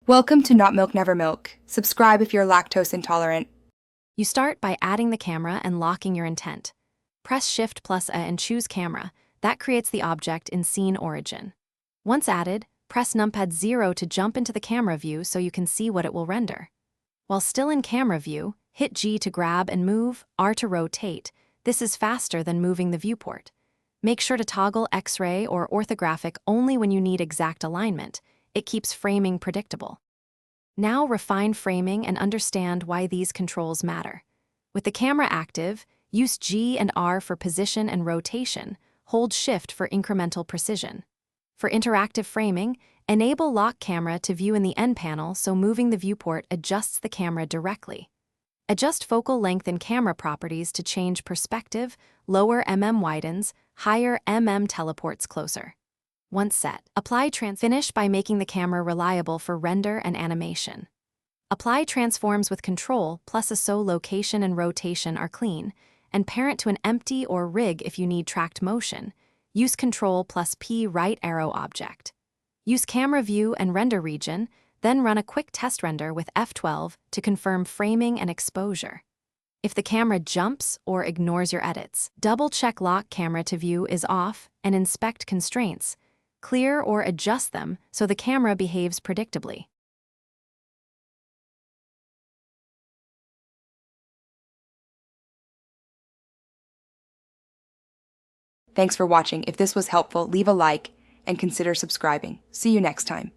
Welcome to Not Milk Never Milk. Subscribe if you're lactose intolerant. You start by adding the camera and locking your intent. Press Shift+A and choose Camera. That creates the object in Scene Origin. Once added, press numpad 0 to jump into the camera view so you can see what it will render. While still in camera view, hit G to grab and move, R to rotate. This is faster than moving the viewport. Make sure to toggle X-ray or orthographic only when you need exact alignment. It keeps framing predictable. Now refine framing and understand why these controls matter. With the camera active, use G and R for position and rotation. Hold Shift for incremental precision. For interactive framing, enable Lock Camera to view in the end panel so moving the viewport adjusts the camera directly. Adjust focal length and camera properties to change perspective, lower widens, higher teleports closer. Once set, finish by making the camera reliable for render and animation. Apply transforms with Control plus ISO location and rotation are clean, and parent to an empty or rig if you need tracked motion. Use Control plus P right arrow object. Use camera view and render region, then run a quick test render with F12 to confirm framing and exposure. If the camera jumps or ignores your edits, double-check Lock Camera to View is off and inspect constraints. Clear or adjust them so the camera behaves predictably. Thanks for watching. If this was helpful, leave a like and consider subscribing. See you next time.